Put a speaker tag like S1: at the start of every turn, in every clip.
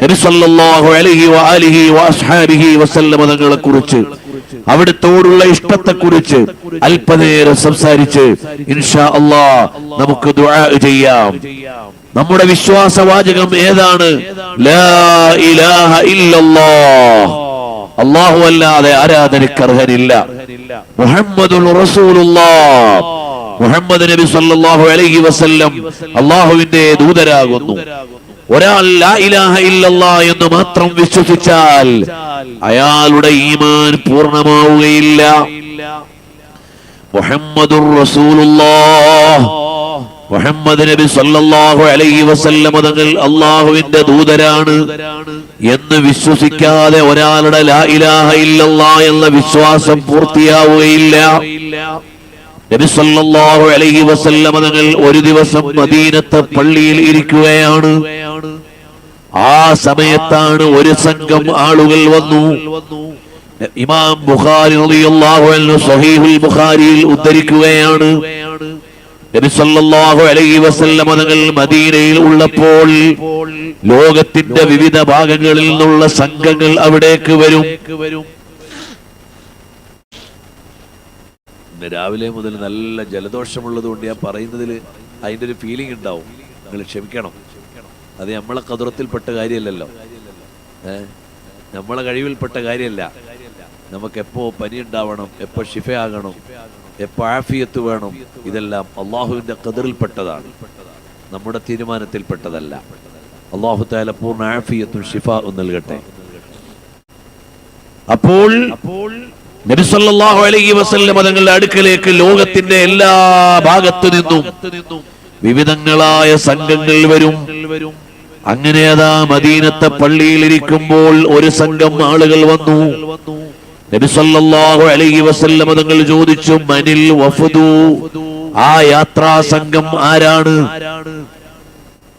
S1: നബി സല്ലല്ലാഹു അലൈഹി വആലിഹി വഅസ്ഹാബിഹി വസല്ലം തങ്ങളെ കുറിച്ച് അവിടുത്തോടുള്ള ഇഷ്ടത്തെക്കുറിച്ച് അല്പനേരം സംസാരിച്ച് ഇൻഷാ അല്ലാഹ് നമുക്ക് ദുആ ചെയ്യാം. നമ്മുടെ വിശ്വാസവാചകം ഏതാണ്? ലാ ഇലാഹ ഇല്ലല്ലാഹ്, അല്ലാഹു അല്ലാതെ ആരാധനയ്ക്ക് അർഹനില്ല. മുഹമ്മദുർ റസൂലുള്ളാഹ്, മുഹമ്മദ് നബി സല്ലല്ലാഹു അലൈഹി വസല്ലം അല്ലാഹുവിന്റെ ദൂതരാകുന്നു. ഒരാൾ ലാ ഇലാഹ ഇല്ലല്ലാഹ് എന്ന് മാത്രം വിശ്വസിച്ചാൽ അയാളുടെ ഈമാൻ പൂർണ്ണമാവുകയില്ല. മുഹമ്മദുർ റസൂലുള്ളാഹ്, മുഹമ്മദ് നബി സല്ലല്ലാഹു അലൈഹി വസല്ലം തങ്ങൾ അല്ലാഹുവിന്റെ ദൂതരാണ് എന്ന് വിശ്വസിക്കാതെ ഒരാളുടെ ലാ ഇലാഹ ഇല്ലല്ലാഹ് എന്ന വിശ്വാസം പൂർത്തിയാവുകയില്ല. നബി സല്ലല്ലാഹു അലൈഹി വസല്ലം തങ്ങൾ ഒരു ദിവസം മദീനത്തെ പള്ളിയിൽ ഇരിക്കുകയാണ്. ആ സമയത്താണ് ഒരു സംഘം ആളുകൾ വന്നു. ഇമാം ബുഖാരി റളിയല്ലാഹു അൻഹു സ്വഹീഹുൽ ബുഖാരിയിൽ ഉദ്ധരിക്കുകയാണ്, നബി സല്ലല്ലാഹു അലൈഹി വസല്ലം തങ്ങൾ മദീനയിൽ ഉള്ളപ്പോൾ ലോകത്തിന്റെ വിവിധ ഭാഗങ്ങളിൽ നിന്നുള്ള സംഘങ്ങൾ അവിടേക്ക് വരും. രാവിലെ മുതൽ നല്ല ജലദോഷമുള്ളത് കൊണ്ട് ഞാൻ പറയുന്നതിൽ അതിൻ്റെ ഒരു ഫീലിംഗ് ഉണ്ടാവും, നിങ്ങൾ ക്ഷമിക്കണം. അത് നമ്മളെ ഖദറത്തിൽപ്പെട്ട കാര്യമല്ലല്ലോ, നമ്മളെ കഴിവിൽപ്പെട്ട കാര്യമല്ല. നമുക്കെപ്പോ പനി ഉണ്ടാവണം, എപ്പോ ഷിഫയാകണം, എപ്പോ ആഫിയത്ത് വേണം, ഇതെല്ലാം അള്ളാഹുവിന്റെ ഖദറിൽപ്പെട്ടതാണ്, നമ്മുടെ തീരുമാനത്തിൽപ്പെട്ടതല്ല. അള്ളാഹു തആല പൂർണ്ണ ആഫിയത്തും ഷിഫാഉം നൽകട്ടെ. അപ്പോൾ നബി സല്ലല്ലാഹു അലൈഹി വസല്ലം തങ്ങളുടെ അടുക്കലേക്ക് ലോകത്തിന്റെ എല്ലാ ഭാഗത്തു നിന്നും വിവിധങ്ങളായ സംഘങ്ങൾ വരും. അങ്ങനെ അതാ മദീനത്തെ പള്ളിയിൽ ഇരിക്കുമ്പോൾ ഒരു സംഘം ആളുകൾ വന്നു. നബി സല്ലല്ലാഹു അലൈഹി വസല്ലം തങ്ങൾ ചോദിച്ചു, മനിൽ വഫദു, ആ യാത്രാ സംഘം ആരാണ്?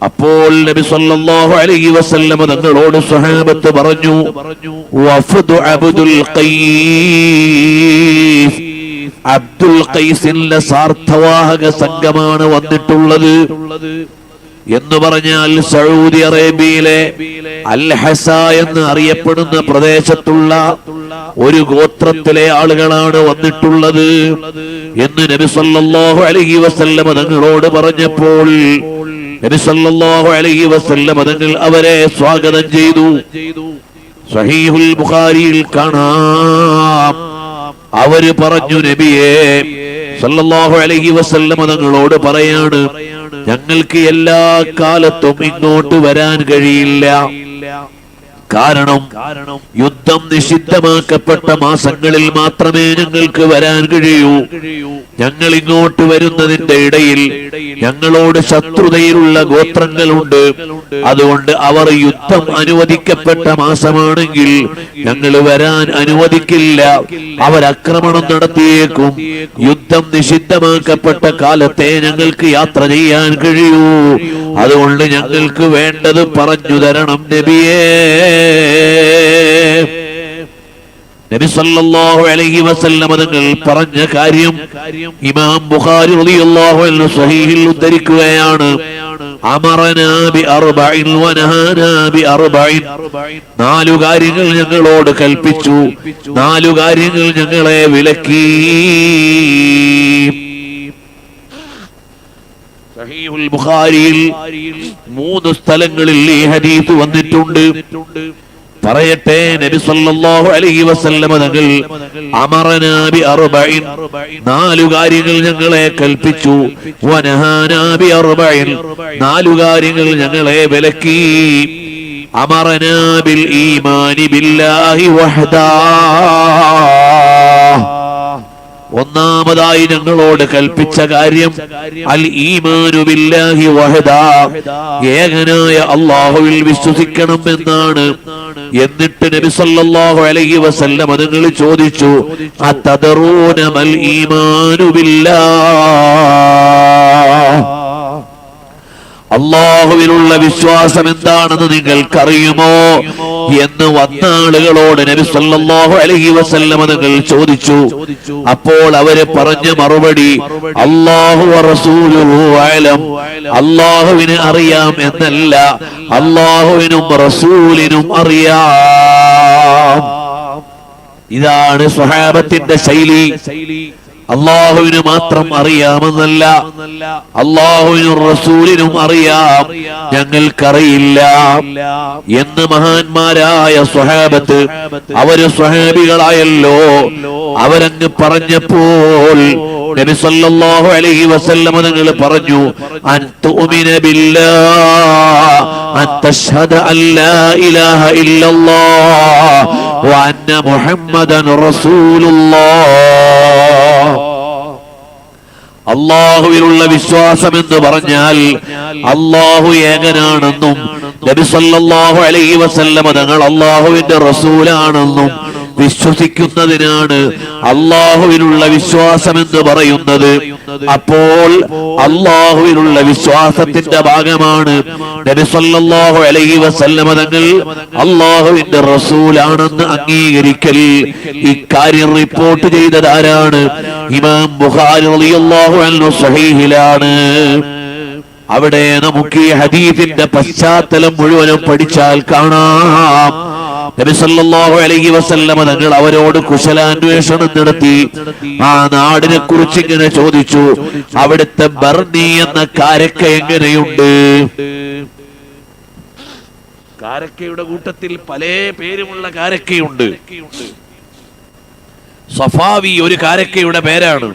S1: അപ്പോൾ നബി സല്ലല്ലാഹു അലൈഹി വസല്ലം തങ്ങളോട് സ്വഹാബത്ത് പറഞ്ഞു, വഫദു അബ്ദുൽ ഖൈസ്, അബ്ദുൽ ഖൈസിന്റെ സാർത്ഥവാഹക സംഘമാണ് വന്നിട്ടുള്ളത്. എന്ന് പറഞ്ഞാൽ സൗദി അറേബ്യയിലെ അൽ ഹസ എന്ന് അറിയപ്പെടുന്ന പ്രദേശത്തുള്ള ഒരു ഗോത്രത്തിലെ ആളുകളാണ് വന്നിട്ടുള്ളത് എന്ന് നബി സല്ലല്ലാഹു അലൈഹി വസല്ലം തങ്ങളോട് പറഞ്ഞപ്പോൾ നബി സല്ലല്ലാഹു അലൈഹി വസല്ലം തങ്ങൾ അവരെ സ്വാഗതം ചെയ്തു. സ്വഹീഹുൽ ബുഖാരിയിൽ കാണാം, അവര് പറഞ്ഞു, നബിയേ സല്ലല്ലാഹു അലൈഹി വസല്ലം തങ്ങളോട് പറയാണ്, ഞങ്ങൾക്ക് എല്ലാ കാലത്തും ഇങ്ങോട്ട് വരാൻ കഴിയില്ല. കാരണം യുദ്ധം നിഷിദ്ധമാക്കപ്പെട്ട മാസങ്ങളിൽ മാത്രമേ ഞങ്ങൾക്ക് വരാൻ കഴിയൂ. ഞങ്ങൾ ഇങ്ങോട്ട് വരുന്നതിന്റെ ഇടയിൽ ഞങ്ങളോട് ശത്രുതയിലുള്ള ഗോത്രങ്ങളുണ്ട്. അതുകൊണ്ട് അവർ യുദ്ധം അനുവദിക്കപ്പെട്ട മാസമാണെങ്കിൽ ഞങ്ങൾ വരാൻ അനുവദിക്കില്ല, അവരാക്രമണം നടത്തിയേക്കും. യുദ്ധം നിഷിദ്ധമാക്കപ്പെട്ട കാലത്തെ ഞങ്ങൾക്ക് യാത്ര ചെയ്യാൻ കഴിയൂ. അതുകൊണ്ട് ഞങ്ങൾക്ക് വേണ്ടത് പറഞ്ഞു തരണം നബിയേ. നബി സല്ലല്ലാഹു അലൈഹി വസല്ലം തങ്ങൾ പറഞ്ഞ കാര്യം ഇമാം ബുഖാരി റളിയല്ലാഹു അൻഹു സ്വഹീഹിൽ ഉദ്ധരിക്കുകയാണ്. അമറനാ ബി അർബഇൻ വനഹാനാ ബി അർബഇൻ, 4 കാര്യങ്ങൾ ഞങ്ങളോട് കൽപ്പിച്ചു, 4 കാര്യങ്ങൾ ഞങ്ങളെ വിലക്കി. സഹീഹുൽ ബുഖാരിയിൽ 3 സ്ഥലങ്ങളിൽ ഈ ഹദീസ് വന്നിട്ടുണ്ട്. പറയട്ടെ, നബി സല്ലല്ലാഹു അലൈഹി വസല്ലം തങ്ങൾ അമറനാ ബി അർബഇൻ, 4 കാര്യങ്ങൾ ഞങ്ങളെ കൽപ്പിച്ചു. വനഹാനാ ബി അർബഇൻ, 4 കാര്യങ്ങൾ ഞങ്ങളെ വിലക്കി. അമറനാ ബിൽ ഈമാനി ബില്ലാഹി വഹദാ, ഒന്നാമതായി ഞങ്ങളോട് കൽപ്പിച്ച കാര്യം അൽ ഈമാനു ബില്ലാഹി വഹദാ, ഏകനായ അല്ലാഹുവിൽ വിശ്വസിക്കണം എന്നാണ്. എന്നിട്ട് നബി സല്ലല്ലാഹു അലൈഹി വസല്ലം തങ്ങൾ ചോദിച്ചു, അതദറൂന മൽ ഈമാനു ബില്ലാഹ്, അള്ളാഹുവിലുള്ള വിശ്വാസം എന്താണെന്ന് നിങ്ങൾക്കറിയുമോ എന്ന് വന്ന ആളുകളോട് നബി സല്ലല്ലാഹു അലൈഹി വസല്ലം തങ്ങൾ ചോദിച്ചു. അപ്പോൾ അവര് പറഞ്ഞ മറുപടി അല്ലാഹു വറസൂലുഹു അഅലം, അള്ളാഹുവിന് അറിയാം എന്നല്ല, അള്ളാഹുവിനും റസൂലിനും അറിയാം. ഇതാണ് സ്വഹാബത്തിന്റെ ശൈലി. അള്ളാഹുവിന് മാത്രം അറിയാമെന്നല്ല, അള്ളാഹുവിനും റസൂലിനും അറിയാം, ഞങ്ങൾക്കറിയില്ല എന്ന് മഹാന്മാരായ സ്വഹാബത്ത്, അവര് സ്വഹാബികളായല്ലോ, അവരങ്ങ് പറഞ്ഞപ്പോൾ നബി സല്ലല്ലാഹു അലൈഹി വസല്ലം തങ്ങൾ പറഞ്ഞു, അൻ തുഅ്മിന ബില്ലാഹ് അൻ തശ്ഹദ അൻ ലാ ഇലാഹ ഇല്ലല്ലാഹ് വ അന്ന മുഹമ്മദൻ റസൂലുള്ളാഹ്. അള്ളാഹുവിലുള്ള വിശ്വാസം എന്ന് പറഞ്ഞാൽ അള്ളാഹു ഏകനാണെന്നും നബി സല്ലല്ലാഹു അലൈഹി വസല്ലം തങ്ങൾ അള്ളാഹുവിന്റെ റസൂലാണെന്നും വിശ്വസിക്കുന്നതിനാണ് അള്ളാഹുവിനുള്ള വിശ്വാസം എന്ന് പറയുന്നത്. അപ്പോൾ അള്ളാഹുവിനുള്ള വിശ്വാസത്തിന്റെ ഭാഗമാണ് നബി സല്ലല്ലാഹു അലൈഹി വസല്ലം തങ്ങൾ അള്ളാഹുവിന്റെ റസൂലാണെന്ന് അംഗീകരിക്കൽ. ഇക്കാര്യം റിപ്പോർട്ട് ചെയ്തത് ആരാണ്? ഇമാം ബുഖാരി റളിയല്ലാഹു അൻഹു സ്വഹീഹിലാണ്. അവിടെ നമുക്ക് ഈ ഹദീസിന്റെ പശ്ചാത്തലം മുഴുവനും പഠിച്ചാൽ കാണാം. നബി സല്ലല്ലാഹു അലൈഹി വസല്ലം തങ്ങൾ അവരോട് കുശലാന്വേഷണം നടത്തി. ആ നാടിനെ കുറിച്ച് ഇങ്ങനെ ചോദിച്ചു, അവിടുത്തെ ബർണി എന്ന കാരക്ക എങ്ങനെയുണ്ട്? കാരക്കയുടെ കൂട്ടത്തിൽ പല പേരുമുള്ള കാരക്കയുണ്ട്. സഫാവി ഒരു കാരക്കയുടെ പേരാണ്,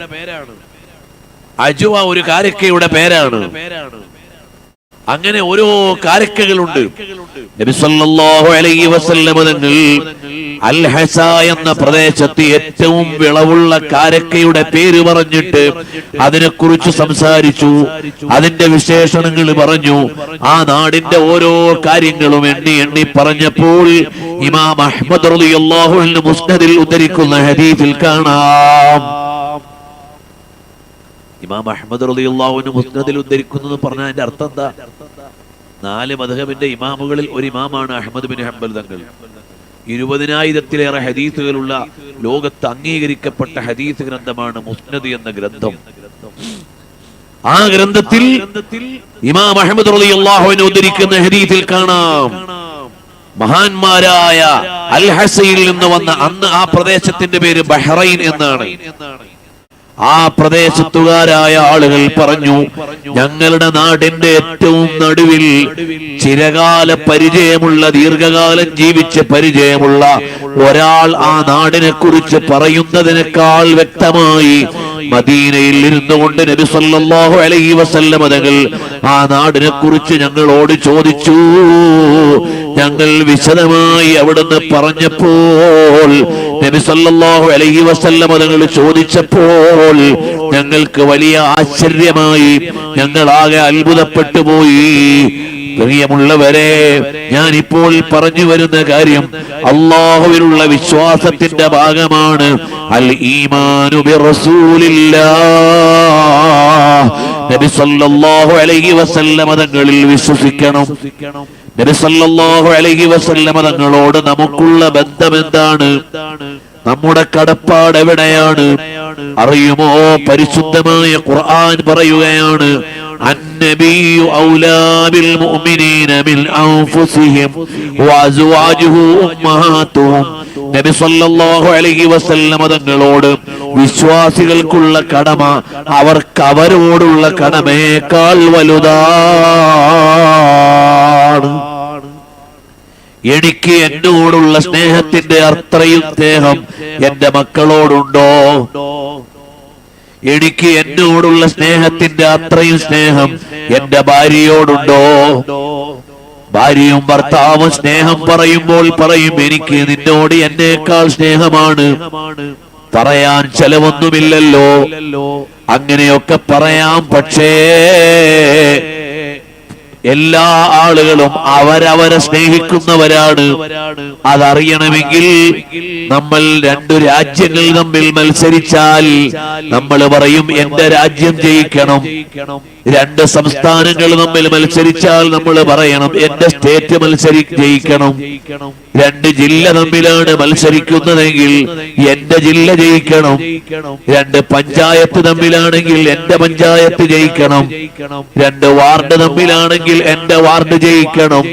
S1: അജുവ ഒരു കാരക്കയുടെ പേരാണ്. അങ്ങനെ ഓരോ കാരക്കകളുണ്ട്. നബി സല്ലല്ലാഹു അലൈഹി വസല്ലം തങ്ങൾ അൽ ഹസ എന്ന പ്രദേശത്ത് ഏറ്റവും വിളവുള്ള കാരക്കയുടെ പേര് പറഞ്ഞിട്ട് അതിനെക്കുറിച്ച് സംസാരിച്ചു, അതിന്റെ വിശേഷണങ്ങൾ പറഞ്ഞു. ആ നാടിന്റെ ഓരോ കാര്യങ്ങളും എണ്ണി എണ്ണി പറഞ്ഞപ്പോൾ ഇമാം അഹ്മദ് റളിയല്ലാഹു അൻഹു മുസ്നദിൽ ഉദ്ധരിക്കുന്ന ഹദീസിൽ കാണാം. ഇമാം അഹ്മദ് റളിയല്ലാഹു അൻഹു മുസ്നദിൽ ഉദ്ധരിക്കുന്നത് പറഞ്ഞാൽ അതിന്റെ അർത്ഥം എന്താ? 4 മദ്ഹബിന്റെ ഇമാമുകളിൽ ഒരു ഇമാമാണ് അഹ്മദ് ബിൻ ഹംബൽ തങ്ങൾ. 20,000-ലേറെ ഹദീസുകളുള്ള ലോകത്ത് അംഗീകരിക്കപ്പെട്ട ഹദീസ് ഗ്രന്ഥമാണ് മുസ്നദ് എന്ന ഗ്രന്ഥം. ആ ഗ്രന്ഥത്തിൽ ഇമാം അഹ്മദ് റളിയല്ലാഹു അൻഹു ഉദ്ധരിക്കുന്ന ഹദീസിൽ കാണാം, മഹാന്മാരായ അൽ ഹസയിൽ നിന്ന് വന്ന, അന്ന് ആ പ്രദേശത്തിന്റെ പേര് ബഹ്റൈൻ എന്നാണ്. ആ പ്രദേശത്തുകാരായ ആളുകൾ പറഞ്ഞു, ഞങ്ങളുടെ നാടിന്റെ ഏറ്റവും നടുവിൽ ചിരകാല പരിചയമുള്ള, ദീർഘകാലം ജീവിച്ച് പരിചയമുള്ള ഒരാൾ ആ നാടിനെ കുറിച്ച് പറയുന്നതിനേക്കാൾ വ്യക്തമായി മദീനയിൽ ഇരുന്നു കൊണ്ട് നബി സല്ലല്ലാഹു അലൈഹി വസല്ലം തങ്ങൾ ആ നാടിനെ കുറിച്ച് ഞങ്ങളോട് ചോദിച്ചു. ഞങ്ങൾ വിശദമായി അവിടുന്ന് പറഞ്ഞപ്പോൾ, നബി സല്ലല്ലാഹു അലൈഹി വസല്ലം തങ്ങൾ ചോദിച്ചപ്പോൾ ഞങ്ങൾക്ക് വലിയ ആശ്ചര്യമായി, ഞങ്ങളാകെ അത്ഭുതപ്പെട്ടു പോയി. പ്രിയമുള്ളവരെ, ഞാനിപ്പോൾ പറഞ്ഞു വരുന്ന കാര്യം അല്ലാഹുവിലുള്ള വിശ്വാസത്തിന്റെ ഭാഗമാണ്. അൽ ഈമാനു ബിറസൂലില്ലാഹ്, നബി സല്ലല്ലാഹു അലൈഹി വസല്ലം തങ്ങളിൽ വിശ്വസിക്കണം. നബി സല്ലല്ലാഹു അലൈഹി വസല്ലം തങ്ങളോട് നമുക്കുള്ള ബന്ധം എന്താണ്? നമ്മുടെ കടപ്പാട് എവിടെയാണ് അറിയുമോ? പരിശുദ്ധമായ ഖുർആൻ പറയുകയാണ്, അന്നബിയ്യു ഔലാ ബിൽ മുഅ്മിനീന മിൻ അൻഫുസിഹിം വഅസ്വാജുഹു ഉമ്മഹാത്തുഹും. നബി സല്ലല്ലാഹു അലൈഹി വസല്ലം തങ്ങളോട് വിശ്വാസികൾക്കുള്ള കടമ അവർക്ക് അവരോടുള്ള കടമയേക്കാൾ വലുതാണ്. എനിക്ക് എന്നോടുള്ള സ്നേഹത്തിന്റെ അത്രയും സ്നേഹം എന്റെ മക്കളോടുണ്ടോ? എനിക്ക് എന്നോടുള്ള സ്നേഹത്തിന്റെ അത്രയും സ്നേഹം എന്റെ ഭാര്യയോടുണ്ടോ? ഭാര്യയും ഭർത്താവും സ്നേഹം പറയുമ്പോൾ പറയും, എനിക്ക് നിന്നോട് എന്നേക്കാൾ സ്നേഹമാണ്. പറയാൻ ചെലവൊന്നുമില്ലല്ലോ, അങ്ങനെയൊക്കെ പറയാം. പക്ഷേ എല്ലാ ആളുകളും അവരവരെ സ്നേഹിക്കുന്നവരാണ്. അതറിയണമെങ്കിൽ നമ്മൾ രണ്ടു രാജ്യങ്ങൾ തമ്മിൽ മത്സരിച്ചാൽ നമ്മൾ പറയും എന്റെ രാജ്യം ജയിക്കണം. രണ്ട് സംസ്ഥാനങ്ങൾ തമ്മിൽ മത്സരിച്ചാൽ നമ്മൾ പറയണം എന്റെ സ്റ്റേറ്റ് ജയിക്കണം. രണ്ട് ജില്ല തമ്മിലാണ് മത്സരിക്കുന്നതെങ്കിൽ എന്റെ ജില്ല ജയിക്കണം. രണ്ട് പഞ്ചായത്ത് തമ്മിലാണെങ്കിൽ എന്റെ പഞ്ചായത്ത് ജയിക്കണം. രണ്ട് വാർഡ് തമ്മിലാണെങ്കിൽ എന്റെ വാർഡ് ജയിക്കണം.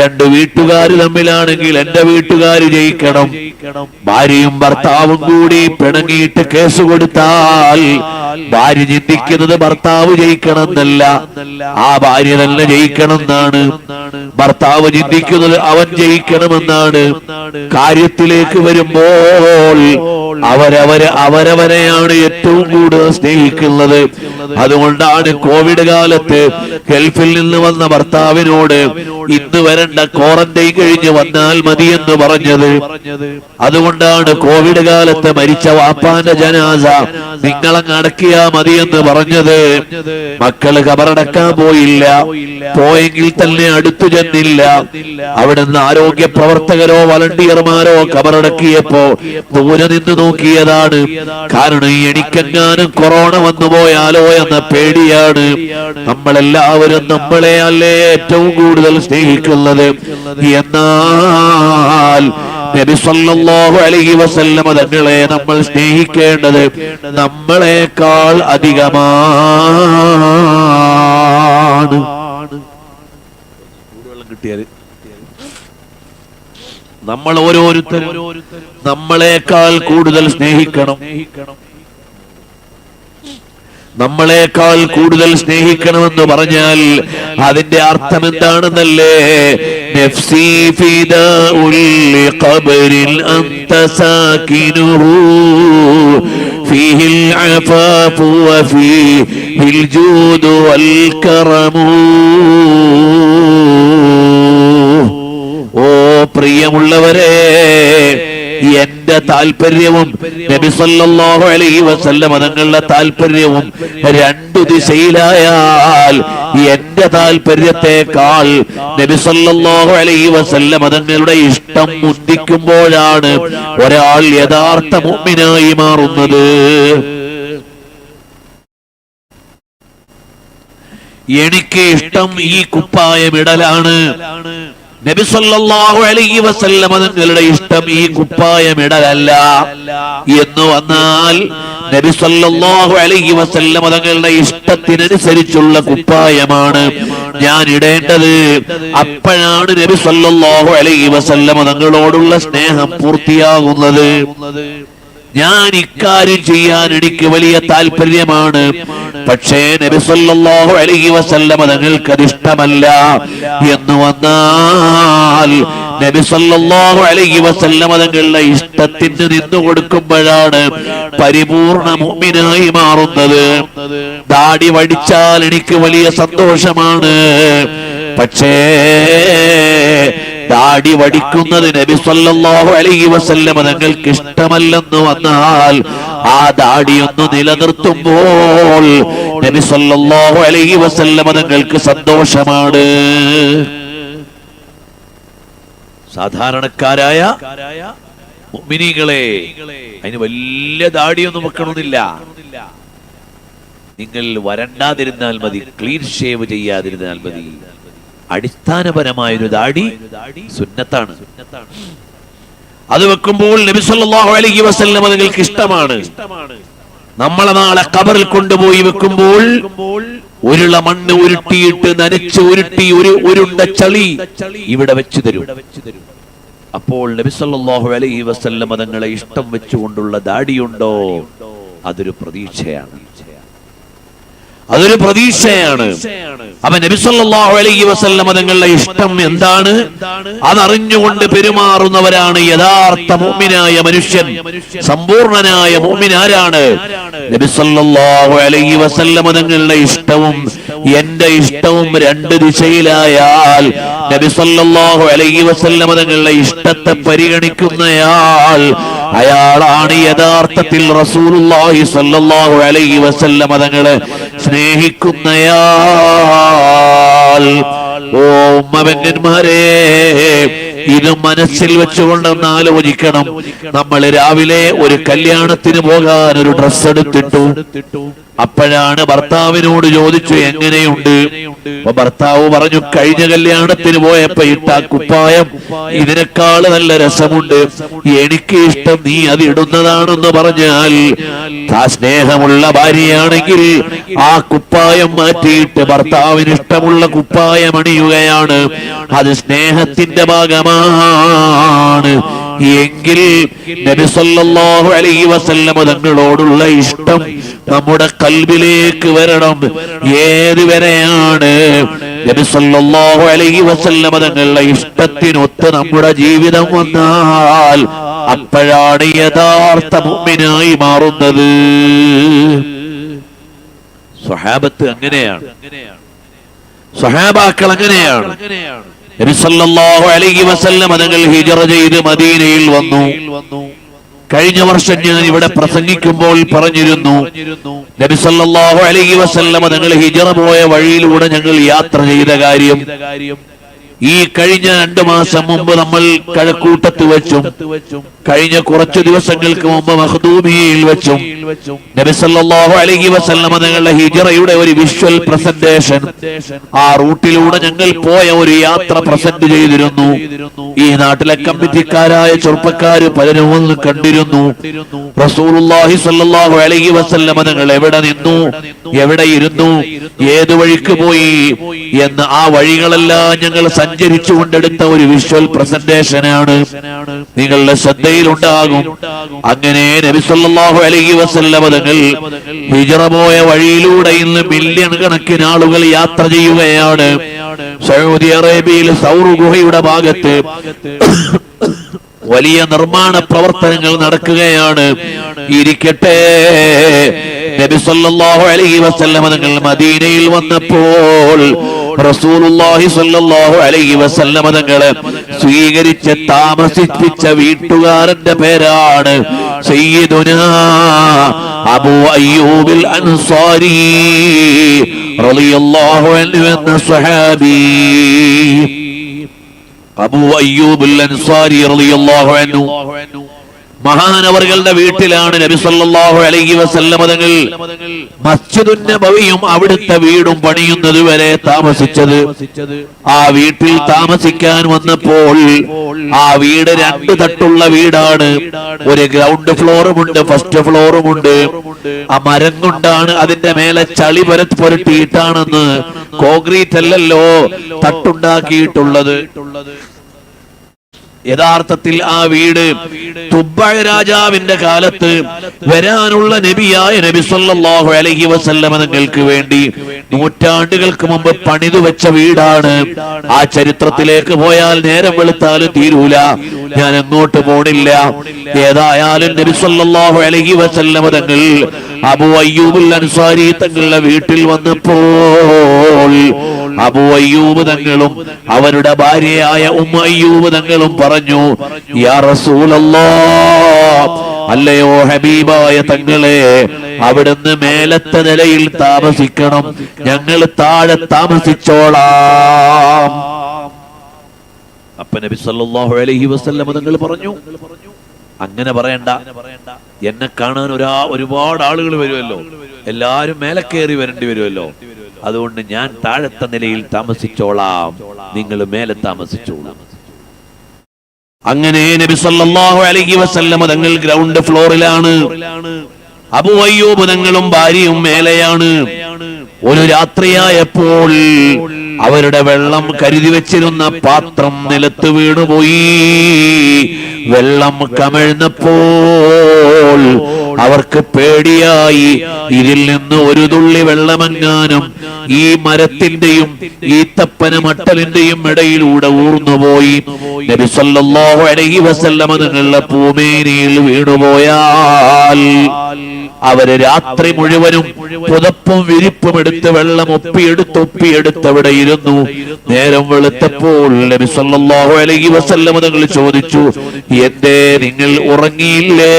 S1: രണ്ട് വീട്ടുകാര് തമ്മിലാണെങ്കിൽ എന്റെ വീട്ടുകാര് ജയിക്കണം. ഭാര്യയും ഭർത്താവും കൂടി പിണങ്ങിയിട്ട് കേസ് കൊടുത്താൽ ഭാര്യ ചിന്തിക്കുന്നത് ഭർത്താവ് ജയിക്കണം എന്നല്ല, ആ ഭാര്യ തന്നെ ജയിക്കണം എന്നാണ്. ഭർത്താവ് ചിന്തിക്കുന്നത് അവൻ ജയിക്കണമെന്നാണ്. കാര്യത്തിലേക്ക് വരുമ്പോൾ അവരവരെയാണ് ഏറ്റവും കൂടുതൽ സ്നേഹിക്കുന്നത്. അതുകൊണ്ടാണ് കോവിഡ് കാലത്ത് ഗൾഫിൽ നിന്ന് വന്ന ഭർത്താവിനോട് ഇന്ന് വരണ്ട, ക്വാറന്റൈൻ കഴിഞ്ഞ് വന്നാൽ മതി എന്ന് പറഞ്ഞത്. അതുകൊണ്ടാണ് കോവിഡ് കാലത്ത് മരിച്ച വാപ്പാന്റെ ജനാസ നിങ്ങളങ്ങ് അടക്കിയാ മതി എന്ന് പറഞ്ഞത്. മക്കള് ഖബറടക്കാൻ പോയില്ല, പോയെങ്കിൽ തന്നെ അടുത്തു ചെന്നില്ല. അവിടുന്ന് ആരോഗ്യ പ്രവർത്തകരോ വളണ്ടിയർമാരോ ഖബറടക്കിയപ്പോ ദൂരെ നിന്ന് നോക്കിയതാണ്. കാരണം എനിക്കെങ്ങാനും കൊറോണ വന്നു പോയാലോ എന്ന പേടിയാണ്. നമ്മളെല്ലാവരും നമ്മളെ അല്ലേ ഏറ്റവും കൂടുതൽ സ്നേഹിക്കുന്നത്. എന്നാൽ നബി സല്ലല്ലാഹു അലൈഹി വസല്ലം തങ്ങളെ നമ്മൾ സ്നേഹിക്കേണ്ടത് നമ്മളെക്കാൾ അധികമാണ്. കിട്ടിയാല് നമ്മൾ ഓരോരുത്തരും നമ്മളെക്കാൾ കൂടുതൽ സ്നേഹിക്കണം. നമ്മളെക്കാൾ കൂടുതൽ സ്നേഹിക്കണമെന്ന് പറഞ്ഞാൽ അതിന്റെ അർത്ഥം എന്താണെന്നല്ലേ? നഫ്സി ഫിദാഉൽ ലിഖബ്രിൻ അൻത സാകിനുഹു ഫീഹിൽ അഫാഫു വഫീഹിൽ ജൂദു വൽ കറമു. ഓ പ്രിയമുള്ളവരെ, എന്റെ താല്പര്യവും നബി സല്ലല്ലാഹു അലൈഹി വസല്ലം തങ്ങളുടെ താല്പര്യവും രണ്ടു ദിശയിലായാൽ എന്റെ താല്പര്യത്തെക്കാൾ നബി സല്ലല്ലാഹു അലൈഹി വസല്ലം തങ്ങളുടെ ഇഷ്ടം മുന്തിക്കുമ്പോഴാണ് ഒരാൾ യഥാർത്ഥ മുഅ്മിനായി മാറുന്നത്. എനിക്ക് ഇഷ്ടം ഈ കുപ്പായമിടലാണ്. നബി സല്ലല്ലാഹു അലൈഹി വസല്ലം തങ്ങളുടെ ഇഷ്ടം ഈ കുപ്പായമിടലല്ല എന്ന് വന്നാൽ നബി സല്ലല്ലാഹു അലൈഹി വസല്ലം തങ്ങളുടെ ഇഷ്ടത്തിനനുസരിച്ചുള്ള കുപ്പായമാണ് ഞാൻ ഇടേണ്ടത്. അപ്പോഴാണ് നബി സല്ലല്ലാഹു അലൈഹി വസല്ലം തങ്ങളോടുള്ള സ്നേഹം പൂർത്തിയാകുന്നത്. ഞാൻ ഇക്കാര്യം ചെയ്യാൻ എനിക്ക് വലിയ താല്പര്യമാണ്, പക്ഷേ നബി സല്ലല്ലാഹു അലൈഹി വസല്ലം തങ്ങൾക്ക് അതിഷ്ടമല്ല എന്ന് വന്നാൽ നബി സല്ലല്ലാഹു അലൈഹി വസല്ലം തങ്ങളുടെ ഇഷ്ടത്തിന് നിന്നു കൊടുക്കുമ്പോഴാണ് പരിപൂർണ മുഅ്മിനായി മാറുന്നത്. ദാടി വടിച്ചാൽ എനിക്ക് വലിയ സന്തോഷമാണ്, പക്ഷേ ദാടി വടിക്കുന്നത് നബി സല്ലല്ലാഹു അലൈഹി വസല്ലം തങ്ങൾക്ക് ഇഷ്ടമല്ലെന്ന് വന്നാൽ ആ ദാടി ഒന്ന് നിലനിർത്തുമ്പോൾ നബി സല്ലല്ലാഹു അലൈഹി വസല്ലം തങ്ങൾക്ക് സന്തോഷമാണ്. സാധാരണക്കാരായ മുഅ്മിനീങ്ങളെ, അതിന് വലിയ ദാടിയൊന്നും വെക്കണമെന്നില്ല. നിങ്ങൾ വരണ്ടാതിരുന്നാൽ മതി, ക്ലീൻ ഷേവ് ചെയ്യാതിരുന്നാൽ മതി. അടിസ്ഥാനപരമായൊരു ദാടി സുന്നത്താണ്. അത് വെക്കുമ്പോൾ നബി സല്ലല്ലാഹു അലൈഹി വസല്ലം തങ്ങൾക്ക് ഇഷ്ടമാണ്. നമ്മളെ നാളെ ഖബറിൽ കൊണ്ടുപോയി വെക്കുമ്പോൾ ഒരുള്ള മണ്ണ് ഉരുട്ടിയിട്ട് നനച്ച് ഉരുട്ടി ഒരുണ്ട ചളി ഇവിടെ വെച്ചു തരും. അപ്പോൾ നബി സല്ലല്ലാഹു അലൈഹി വസല്ലം തങ്ങളെ ഇഷ്ടം വെച്ചുകൊണ്ടുള്ള ദാടിയുണ്ടോ? അതൊരു പ്രതീക്ഷയാണ്, അതൊരു പ്രതീക്ഷയാണ്. അപ്പൊ നബി സല്ലല്ലാഹു അലൈഹി വസല്ലം തങ്ങളുടെ ഇഷ്ടം എന്താണ്? അതറിഞ്ഞുകൊണ്ട് പെരുമാറുന്നവരാണ് യഥാർത്ഥ മുഅ്മിനായ മനുഷ്യൻ. സമ്പൂർണനായ മുഅ്മിൻ ആരാണ്? നബി സല്ലല്ലാഹു അലൈഹി വസല്ലം തങ്ങളുടെ ഇഷ്ടവും എന്റെ ഇഷ്ടവും രണ്ട് ദിശയിലായാൽ നബി സല്ലല്ലാഹു അലൈഹി വസല്ലം തങ്ങളുടെ ഇഷ്ടത്തെ പരിഗണിക്കുന്നയാൾ അയാളാണ് യഥാർത്ഥത്തിൽ റസൂലുള്ളാഹി സ്വല്ലല്ലാഹു അലൈഹി വസല്ലം തങ്ങളെ സ്നേഹിക്കുന്നയാൾ. ഓ ഉമ്മബെങ്ങന്മാരെ, ഇത് മനസ്സിൽ വെച്ചുകൊണ്ടെന്ന് ആലോചിക്കണം. നമ്മൾ രാവിലെ ഒരു കല്യാണത്തിന് പോകാൻ ഒരു ഡ്രസ് എടുത്തിട്ടു. അപ്പോഴാണ് ഭർത്താവിനോട് ചോദിച്ചു എങ്ങനെയുണ്ട്. അപ്പൊ ഭർത്താവ് പറഞ്ഞു, കഴിഞ്ഞ കല്യാണത്തിന് പോയപ്പോ ഇട്ട കുപ്പായം ഇതിനേക്കാൾ നല്ല രസമുണ്ട്, എനിക്ക് ഇഷ്ടം നീ അത് ഇടുന്നതാണെന്ന് പറഞ്ഞാൽ, ആ സ്നേഹമുള്ള ഭാര്യയാണെങ്കിൽ ആ കുപ്പായം മാറ്റിയിട്ട് ഭർത്താവിന് ഇഷ്ടമുള്ള കുപ്പായം അണിയുകയാണ്. അത് സ്നേഹത്തിന്റെ ഭാഗമാണ്. എങ്കിൽ നബി സല്ലല്ലാഹു അലൈഹി വസല്ലം തങ്ങളോടുള്ള ഇഷ്ടം നമ്മുടെ കൽബിലേക്ക് വരണം. ഏതുവരെയാണ്? നബി സല്ലല്ലാഹു അലൈഹി വസല്ലം തങ്ങളുടെ ഇഷ്ടത്തിനൊത്ത് നമ്മുടെ ജീവിതം വന്നാൽ അപ്പോഴാണ് യഥാർത്ഥ മുഅ്മിനായി മാറുന്നത്. സ്വഹാബത്ത് അങ്ങനെയാണ്, സ്വഹാബാക്കൾ അങ്ങനെയാണ്. നബി സല്ലല്ലാഹു അലൈഹി വസല്ലം തങ്ങൾ ഹിജ്റ ചെയ്ത് മദീനയിൽ വന്നു. കഴിഞ്ഞ വർഷം ഞാൻ ഇവിടെ പ്രസംഗിക്കുമ്പോൾ പറഞ്ഞിരുന്നു, നബി സല്ലല്ലാഹു അലൈഹി വസല്ലം തങ്ങൾ ഹിജ്റ പോയ വഴിയിലൂടെ ഞങ്ങൾ യാത്ര ചെയ്ത കാര്യം. ഈ കഴിഞ്ഞ 2 മാസം മുമ്പ് നമ്മൾ കഴക്കൂട്ടത്ത് വെച്ചും കഴിഞ്ഞ കുറച്ചു ദിവസങ്ങൾക്ക് മുമ്പ് മഖ്ദൂമിയിൽ വെച്ചും നബി സല്ലല്ലാഹു അലൈഹി വസല്ലം തങ്ങളുടെ ഹിജ്റയുടെ ഒരു വിഷ്വൽ പ്രസന്റേഷൻ ആ റൂട്ടിലൂടെ ഞങ്ങൾ പോയ ഒരു യാത്ര പ്രസന്റ് ചെയ്തിരുന്നു. ഈ നാട്ടിലെ കമ്മിറ്റിക്കാരായ ചെറുപ്പക്കാര് പലരും വന്ന് കണ്ടിരുന്നു. റസൂലുള്ളാഹി സ്വല്ലല്ലാഹു അലൈഹി വസല്ലം തങ്ങൾ എവിടെ നിന്നു, എവിടെ ഇരുന്നു, ഏതു വഴിക്ക് പോയി എന്ന് ആ വഴികളെല്ലാം ഞങ്ങൾ സഞ്ചരിച്ചു കൊണ്ടെടുത്ത ഒരു വിഷ്വൽ പ്രസന്റേഷനാണ്. നിങ്ങളുടെ ശ്രദ്ധയിലുണ്ടാകും. അങ്ങനെ നബി സല്ലല്ലാഹു അലൈഹി വസല്ലം തങ്ങൾ ഹിജ്റ പോയ വഴിയിലൂടെ ഇന്ന് മില്യൺ കണക്കിന് ആളുകൾ യാത്ര ചെയ്യുകയാണ്. സൗദി അറേബ്യയിൽ സൗർ ഗുഹയുടെ ഭാഗത്ത് വലിയ നിർമ്മാണ പ്രവർത്തനങ്ങൾ നടക്കുകയാണ്. ഇരിക്കട്ടെ, നബി സല്ലല്ലാഹു അലൈഹി വസല്ലം തങ്ങൾ മദീനയിൽ വന്നപ്പോൾ റസൂലുള്ളാഹി സ്വല്ലല്ലാഹു അലൈഹി വസല്ലം തങ്ങളെ സ്വീകരിച്ച് താമസിപ്പിച്ച വീട്ടുകാരന്റെ പേരാണ് സയ്യിദുനാ അബൂ അയ്യൂബിൽ അൻസാരി റളിയല്ലാഹു അൻഹു എന്ന സ്വഹാബി. അബൂ അയ്യൂബുൽ അൻസാരി റളിയല്ലാഹു അൻഹു മഹാനവറുകളുടെ വീട്ടിലാണ് നബി സല്ലല്ലാഹു അലൈഹി വസല്ലം തങ്ങൾ മസ്ജിദുൻ നബവിയും അവിടുത്തെ വീടും പണിയുന്നത് വരെ താമസിച്ചത്. ആ വീട്ടിൽ താമസിക്കാൻ വന്നപ്പോൾ ആ വീട് 2 തട്ടുള്ള വീടാണ്. ഒരു ഗ്രൗണ്ട് ഫ്ലോറുമുണ്ട്, ഫസ്റ്റ് ഫ്ലോറുമുണ്ട്. ആ മരം കൊണ്ടാണ്, അതിന്റെ മേലെ ചളി പുരട്ടിയിട്ടാണെന്ന്, കോൺക്രീറ്റ് അല്ലല്ലോ തട്ടുണ്ടാക്കിയിട്ടുള്ളത്. യഥാർത്ഥത്തിൽ ആ വീട് തുബ്ബഅ രാജാവിന്റെ കാലത്ത് വരാനുള്ള നബിയായ നബി സല്ലല്ലാഹു അലൈഹി വസല്ലം തങ്ങൾക്ക് വേണ്ടി നൂറ്റാണ്ടുകൾക്ക് മുമ്പ് പണിതു വെച്ച വീടാണ്. ആ ചരിത്രത്തിലേക്ക് പോയാൽ നേരം വെളുത്താലും തീരൂല. ഞാൻ അങ്ങോട്ട് പോണില്ല. ഏതായാലും നബി സല്ലല്ലാഹു അലൈഹി വസല്ലം തങ്ങൾ അബൂ അയ്യൂബുൽ അൻസാരി തങ്ങളുടെ വീട്ടിൽ വന്നപ്പോൾ അബൂ അയ്യൂബ് തങ്ങളും അവരുടെ ഭാര്യയായ ഉമ്മ അയ്യൂബ് തങ്ങളും പറഞ്ഞു, യാ റസൂലല്ലാഹ്, അല്ലയോ ഹബീബായ തങ്ങളെ, അവിടുന്ന് മേലത്തെ നിലയിൽ താമസിക്കണം, ഞങ്ങൾ താഴെ താമസിച്ചോളാം. അപ്പൊ നബി സല്ലല്ലാഹു അലൈഹി വസല്ലം തങ്ങൾ പറഞ്ഞു, അങ്ങനെ പറയണ്ട, എന്നെ കാണാൻ ഒരുപാട് ആളുകൾ വരുമല്ലോ, എല്ലാരും മേലെ കയറി വരേണ്ടി വരുമല്ലോ, അതുകൊണ്ട് ഞാൻ താഴത്തെ നിലയിൽ താമസിച്ചോളാം, നിങ്ങൾ മേലെ താമസിച്ചോളാം. അങ്ങനെ നബി സല്ലല്ലാഹു അലൈഹി വസല്ലം തങ്ങൾ ഗ്രൗണ്ട് ഫ്ലോറിലാണ്, അബൂ അയ്യൂബ് തങ്ങളും ഭാര്യയും മേലെയാണ്. ഒരു രാത്രിയായപ്പോൾ അവരുടെ വെള്ളം കരുതി വെച്ചിരുന്ന പാത്രം നിലത്ത് വീണുപോയി. വെള്ളം കമഴ്ന്നപ്പോൾ അവർക്ക് പേടിയായി, ഇതിൽ നിന്ന് ഒരു തുള്ളി വെള്ളമെങ്ങാനും ഈ മരത്തിന്റെയും ഈത്തപ്പന മട്ടലിന്റെയും ഇടയിലൂടെ ഊർന്നുപോയി നബി സല്ലല്ലാഹു അലൈഹി വസല്ലം തങ്ങളുടെ പൂമേനിയിൽ വീണുപോയാൽ അവര് രാത്രി മുഴുവനും പുതപ്പും വിരിപ്പും എടുത്ത് വെള്ളം ഒപ്പിയെടുത്ത് അവിടെ ഇരുന്നു. നേരം വെളുത്തപ്പോൾ നബി സല്ലല്ലാഹു അലൈഹി വസല്ലം തങ്ങൾ ചോദിച്ചു, എന്തേ നിങ്ങൾ ഉറങ്ങിയില്ലേ?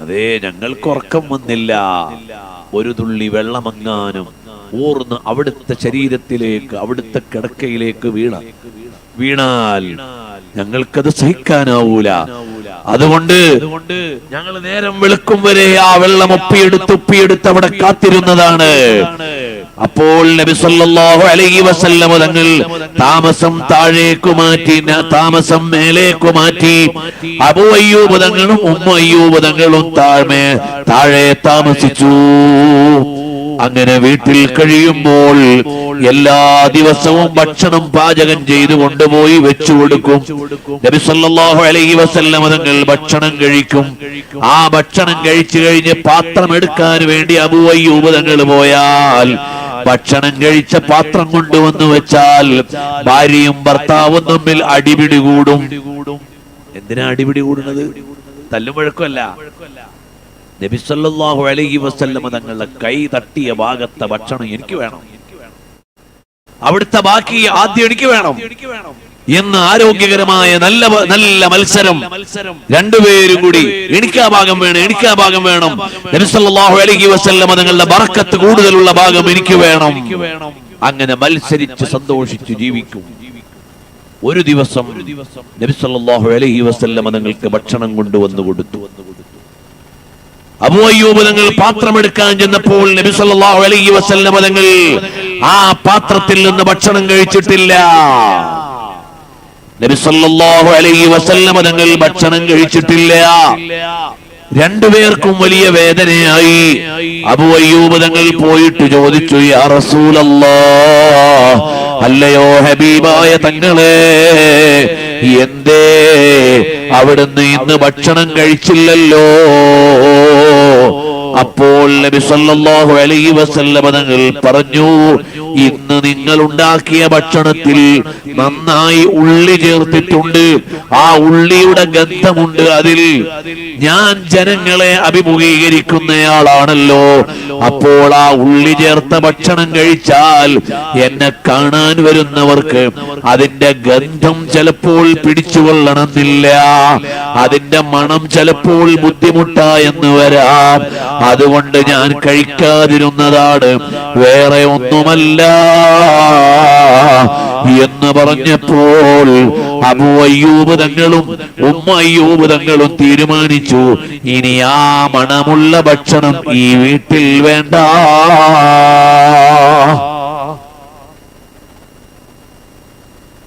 S1: അതേ, ഞങ്ങൾക്ക് ഉറക്കം വന്നില്ല. ഒരു തുള്ളി വെള്ളമങ്ങാനും ഊർന്ന് അവിടുത്തെ ശരീരത്തിലേക്ക്, അവിടുത്തെ കിടക്കയിലേക്ക് വീണാൽ ഞങ്ങൾക്കത് സഹിക്കാനാവൂല. അതുകൊണ്ട് ഞങ്ങൾ നേരം വെളുക്കും വരെ ആ വെള്ളം ഒപ്പിയെടുത്ത് അവിടെ കാത്തിരുന്നതാണ്. അപ്പോൾ നബി സല്ലല്ലാഹു അലൈഹി വസല്ലം തങ്ങൾ താമസം താഴേക്ക് മാറ്റി, താമസം മേലേക്ക് മാറ്റി. അബൂ അയ്യൂബ് തങ്ങളും ഉമ്മ അയ്യൂബ് തങ്ങളും താഴെ താമസിച്ചു. അങ്ങനെ വീട്ടിൽ കഴിയുമ്പോൾ എല്ലാ ദിവസവും ഭക്ഷണം പാചകം ചെയ്തു കൊണ്ടുപോയി വെച്ചു കൊടുക്കും. നബി സല്ലല്ലാഹു അലൈഹി വസല്ലം തങ്ങൾ ഭക്ഷണം കഴിക്കും. ആ ഭക്ഷണം കഴിച്ചു കഴിഞ്ഞ് പാത്രം എടുക്കാൻ വേണ്ടി അബൂ അയ്യൂബ് തങ്ങൾ പോയാൽ, ഭക്ഷണം കഴിച്ച പാത്രം കൊണ്ടുവന്നു വെച്ചാൽ ഭാര്യയും ഭർത്താവും തമ്മിൽ അടിപിടി കൂടും. എന്തിനാ അടിപിടി കൂടുന്നത്? തല്ലുമുഴക്കമല്ല. നബി സല്ലല്ലാഹു അലൈഹി വസല്ലം തങ്ങളുടെ കൈ തട്ടിയ ഭാഗത്തെ ഭക്ഷണം എനിക്ക് വേണം, അവിടുത്തെ ബാക്കി ആദ്യം എനിക്ക് വേണം എന്ന് ആരോഗ്യകരമായ നല്ല മത്സരം. രണ്ടുപേരും കൂടി എനിക്കാ ഭാഗം വേണം. നബി സല്ലല്ലാഹു അലൈഹി വസല്ലം തങ്ങളുടെ ബറക്കത്ത് കൂടുതലുള്ള ഭാഗം എനിക്ക് വേണം. അങ്ങനെ മത്സരിച്ച് സന്തോഷിച്ച് ജീവിക്കും. ഒരു ദിവസം നബി സല്ലല്ലാഹു അലൈഹി വസല്ലം തങ്ങൾക്ക് ഭക്ഷണം കൊണ്ടുവന്നു കൊടുത്തു. അബൂ അയ്യൂബ് തങ്ങൾ പാത്രം എടുക്കാൻ ചെന്നപ്പോൾ നബി സല്ലല്ലാഹു അലൈഹി വസല്ലം തങ്ങൾ ആ പാത്രത്തിൽ നിന്ന് ഭക്ഷണം കഴിച്ചിട്ടില്ല. നബി സല്ലല്ലാഹു അലൈഹി വസല്ലം തങ്ങൾ ഭക്ഷണം കഴിച്ചിട്ടില്ല. രണ്ടുപേർക്കും വലിയ വേദനയായി. അബൂ അയ്യൂബ് തങ്ങൾ പോയിട്ട് ചോദിച്ചു, യാ റസൂലല്ലാഹ്, അല്ലയോ ഹബീബായ തങ്ങളെ, എന്തേ അവിടുന്ന് ഇന്ന് ഭക്ഷണം കഴിച്ചില്ലല്ലോ? അപ്പോൾ നബി സല്ലല്ലാഹു അലൈഹി വസല്ലം തങ്ങൾ പറഞ്ഞു, ഇന്ന് നിങ്ങൾ ഉണ്ടാക്കിയ ഭക്ഷണത്തിൽ നന്നായി ഉള്ളി ചേർത്തിട്ടുണ്ട്. ആ ഉള്ളിയുടെ ഗന്ധമുണ്ട് അതിൽ. ഞാൻ ജനങ്ങളെ അഭിമുഖീകരിക്കുന്നയാളാണല്ലോ. അപ്പോൾ ആ ഉള്ളി ചേർത്ത ഭക്ഷണം കഴിച്ചാൽ എന്നെ കാണാൻ വരുന്നവർക്ക് അതിന്റെ ഗന്ധം ചിലപ്പോൾ പിടിച്ചുകൊള്ളണമെന്നില്ല, അതിന്റെ മണം ചിലപ്പോൾ ബുദ്ധിമുട്ടായെന്ന് വരാം. അതുകൊണ്ട് ഞാൻ കഴിക്കാതിരുന്നതാണ്, വേറെ ഒന്നുമല്ല എന്ന് പറഞ്ഞപ്പോൾ അബൂ അയ്യൂബ് തങ്ങളും ഉമ്മ അയ്യൂബ് തങ്ങളും തീരുമാനിച്ചു, ഇനി ആ മണമുള്ള ഭക്ഷണം ഈ വീട്ടിൽ വേണ്ട.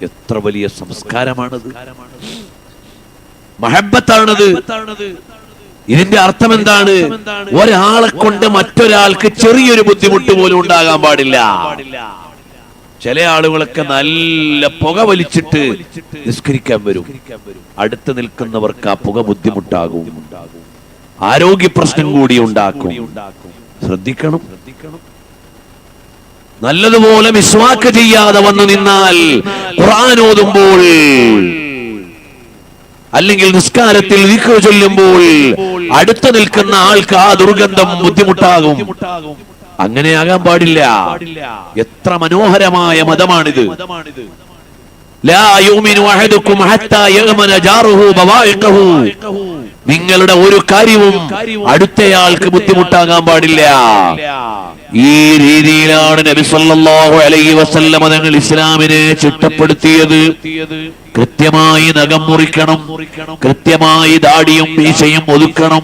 S1: എത്ര വലിയ സംസ്കാരമാണത്, മഹബ്ബത്താണത്. ഇതിന്റെ അർത്ഥം എന്താണ്? ഒരാളെ കൊണ്ട് മറ്റൊരാൾക്ക് ചെറിയൊരു ബുദ്ധിമുട്ട് പോലും ഉണ്ടാകാൻ പാടില്ല. ചില ആളുകളൊക്കെ നല്ല പുക വലിച്ചിട്ട് നിസ്കരിക്കാൻ വരും. അടുത്ത് നിൽക്കുന്നവർക്ക് ആ പുക ബുദ്ധിമുട്ടാകും, ആരോഗ്യ പ്രശ്നം കൂടി ഉണ്ടാക്കും. ശ്രദ്ധിക്കണം. നല്ലതുപോലെ മിസ്വാക്ക് ചെയ്യാതെ വന്നു നിന്നാൽ ഖുർആൻ ഓതുമ്പോൾ അല്ലെങ്കിൽ നിസ്കാരത്തിൽ ദിക്ർ ചൊല്ലുമ്പോൾ അടുത്ത് നിൽക്കുന്ന ആൾക്ക് ആ ദുർഗന്ധം ബുദ്ധിമുട്ടാകും. അങ്ങനെയാകാൻ പാടില്ല. എത്ര മനോഹരമായ മതമാണിത്. ലാ യുമിനു അഹദുക്കും ഹത്താ യഅമന ജാറുഹു ബവായിഖഹു. നിങ്ങളുടെ ഒരു കാര്യവും അടുത്തയാൾക്ക് ബുദ്ധിമുട്ടാകാൻ പാടില്ല. ഈ രീതിയിലാണ് നബി സല്ലല്ലാഹു അലൈഹി വസല്ലം തങ്ങൾ ഇസ്ലാമിനെ ചിട്ടപ്പെടുത്തിയത്. കൃത്യമായി നഖം മുറിക്കണം, കൃത്യമായി ദാടിയും മീശയും ഒതുക്കണം,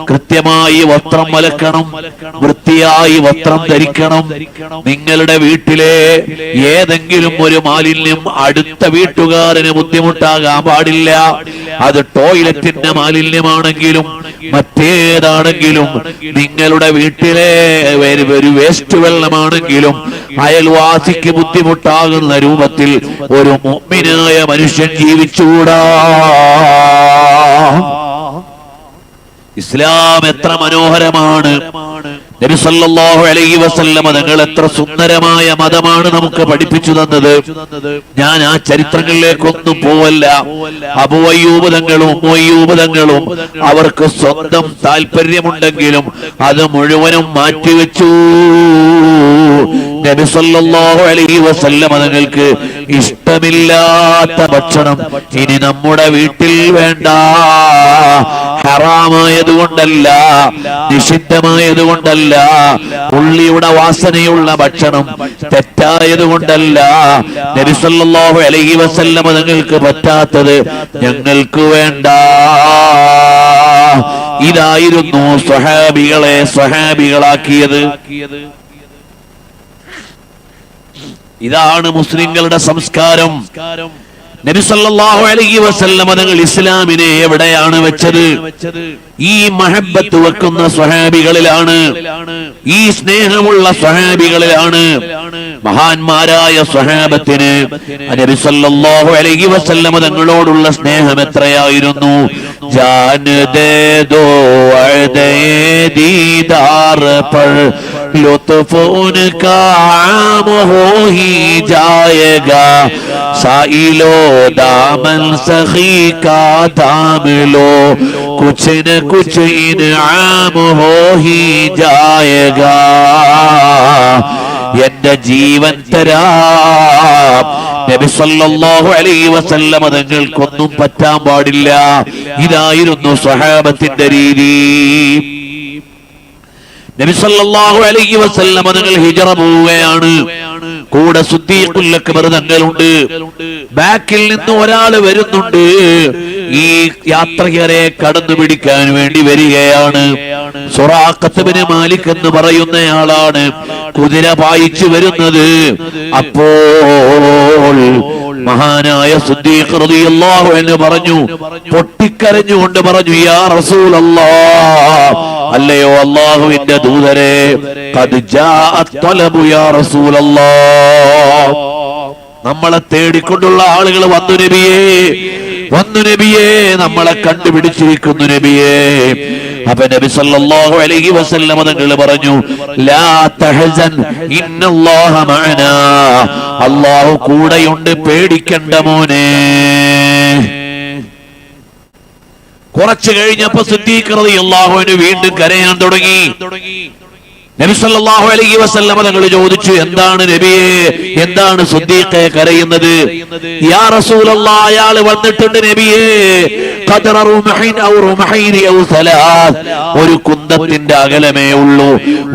S1: കൃത്യമായി വസ്ത്രം അലക്കണം, വൃത്തിയായി വസ്ത്രം ധരിക്കണം. നിങ്ങളുടെ വീട്ടിലെ ഏതെങ്കിലും ഒരു മാലിന്യം അടുത്ത വീട്ടുകാരന് ബുദ്ധിമുട്ടാകാൻ പാടില്ല. അത് ടോയ്ലറ്റിന്റെ മാലിന്യമാണെങ്കിലും മറ്റേതാണെങ്കിലും, നിങ്ങളുടെ വീട്ടിലെ ഒരു വേസ്റ്റ് വെള്ളമാണെങ്കിലും അയൽവാസിക്ക് ബുദ്ധിമുട്ടാകുന്ന രൂപത്തിൽ ഒരു മുഅ്മിനായ മനുഷ്യൻ ജീവിച്ചുകൂടാ. ഇസ്ലാം എത്ര മനോഹരമാണ്. നബി സല്ലല്ലാഹു അലൈഹി വസല്ലം തങ്ങൾ എത്ര സുന്ദരമായ മതമാണ് നമുക്ക് പഠിപ്പിച്ചു തന്നത്. ഞാൻ ആ ചരിത്രങ്ങളിലേക്കൊന്നും പോവല്ല. അബൂ അയ്യൂബ് തങ്ങളും ഉമ്മ അയ്യൂബ് തങ്ങളും അവർക്ക് സ്വന്തം താല്പര്യമുണ്ടെങ്കിലും അത് മുഴുവനും മാറ്റിവെച്ചു. നബി സല്ലല്ലാഹു അലൈഹി വസല്ലം തങ്ങൾക്ക് ഇഷ്ടമില്ലാത്ത ഭക്ഷണം ഇനി നമ്മുടെ വീട്ടിൽ വേണ്ട. ഹറാമായതുകൊണ്ടല്ല, നിഷിദ്ധമായതുകൊണ്ടല്ല, ഉള്ളിയുടെ വാസനയുള്ള ഭക്ഷണം തെറ്റായതുകൊണ്ടല്ല. നബി സല്ലല്ലാഹു അലൈഹി വസല്ലം തങ്ങൾക്ക് പറ്റാത്തത് ഞങ്ങൾക്ക് വേണ്ട. ഇതായിരുന്നു സ്വഹാബികളെ സ്വഹാബികളാക്കിയത്. ഇതാണ് മുസ്ലിങ്ങളുടെ സംസ്കാരം. നബി സല്ലല്ലാഹു അലൈഹി വസല്ലം തങ്ങൾ ഇസ്ലാമിനെ എവിടെയാണ് വെച്ചത്? ഈ മഹബ്ബത്ത് വെക്കുന്ന സ്വഹാബികളിലാണ്, ഈ സ്നേഹമുള്ള സ്വഹാബികളിലാണ്. മഹാന്മാരായ സ്വഹാബത്തിന് നബി സല്ലല്ലാഹു അലൈഹി വസല്ലം തങ്ങളോടുള്ള സ്നേഹം എത്രയായിരുന്നു? ജാൻ ദേ ദോ ദേ ദീദാർ പർ ലുത്ഫ് ഉൻകാ ആം ഹോ ഹി ജായേഗാ സായിലോ दामन सखी का दाम लो कुछ न कुछ इनाम हो ही जाएगा. എന്റെ ജീവൻ തരാം. നബി സല്ലല്ലാഹു അലൈഹി വസല്ലം തങ്ങൾക്കൊന്നും പറ്റാൻ പാടില്ല. ഇതായിരുന്നു സ്വഹാബത്തിന്റെ രീതി. നബി സല്ലല്ലാഹു അലൈഹി വസല്ലം തങ്ങൾ ഹിജ്റ പോവുകയാണ്. കൂടെ സിദ്ദീഖുൽ അക്ബർ തങ്ങളുണ്ട്. ബാക്കിൽ നിന്ന് ഒരാൾ വരുന്നുണ്ട്. ഈ യാത്രികരെ കടന്നു പിടിക്കാൻ വേണ്ടി വരികയാണ്. സുറാഖത്ത് ബിൻ മാലിക് എന്ന് പറയുന്നയാളാണ് കുതിര പായിച്ചു വരുന്നത്. അപ്പോൾ മഹാനായ സിദ്ദീഖ് റളിയല്ലാഹു അൻഹു പറഞ്ഞു, പൊട്ടിക്കരഞ്ഞുകൊണ്ട് പറഞ്ഞു, യാ റസൂലല്ലാഹ്, അല്ലയോ അല്ലാഹുവിന്റെ ദൂതരെ, ഖദ് ജാഅത് തലബു യാ റസൂലല്ലാഹ്, നമ്മളെ തേടിക്കൊണ്ടുള്ള ആളുകൾ വന്നു നബിയേ, വന്നു നബിയേ, നമ്മളെ കണ്ടുപിടിച്ചിരിക്കുന്നു നബിയേ. അപ്പൊ നബി സല്ലല്ലാഹു അലൈഹി വസല്ലം തങ്ങൾ പറഞ്ഞു, ലാ തഹസൻ ഇന്നല്ലാഹ മഅനാ, അല്ലാഹു കൂടെയുണ്ട്, പേടിക്കണ്ട മോനെ. കുറച്ചു കഴിഞ്ഞപ്പോ സിദ്ദീഖ് റളിയല്ലാഹു അൻഹു വീണ്ടും കരയാൻ തുടങ്ങി. നബി സല്ലല്ലാഹു അലൈഹി വസല്ലം തങ്ങൾ ചോദിച്ചു, എന്താണ് നബിയേ, എന്താണ് സിദ്ദീഖേ കരയുന്നത്? യാ റസൂലല്ലാഹ്, അയാൾ വന്നിട്ടുണ്ട് നബിയേ. ഖദറ റുമഹിൻ ഔ റുമഹൈനി ഔ സലാസ്, ഒരു കുന്തത്തിന്റെ അകലമേ ഉള്ളൂ.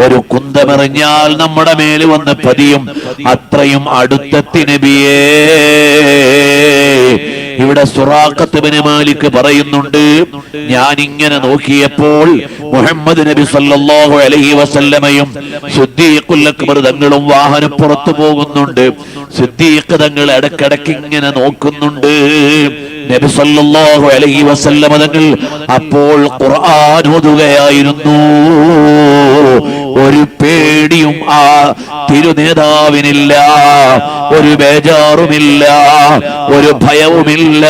S1: ഒരു കുന്തമെറിഞ്ഞാൽ നമ്മുടെ മേൽ വന്ന് പതിയും, അത്രയും അടുത്തെത്തി നബിയേ. ഇവിടെ സുറാഖത്ത് ബിൻ മാലിക് പറയുന്നുണ്ട്, ഞാൻ ഇങ്ങനെ നോക്കിയപ്പോൾ മുഹമ്മദ് നബി സല്ലല്ലാഹു അലൈഹി വസല്ലമയും സിദ്ദീഖുൽ അക്ബർ തങ്ങളും വാഹനം പുറത്തു പോകുന്നുണ്ട്. സിദ്ദീഖ് തങ്ങൾ ഇടക്കിടക്ക് ഇങ്ങനെ നോക്കുന്നുണ്ട്. നബി സല്ലല്ലാഹു അലൈഹി വസല്ലമ തങ്ങൾ അപ്പോൾ ഖുർആൻ ഓതുകയായിരുന്നു. ഒരു പേടിയും ആ തിരുനേതാവിനില്ല, ഒരു ബേജാറുമില്ല, ഒരു ഭയവുമില്ല.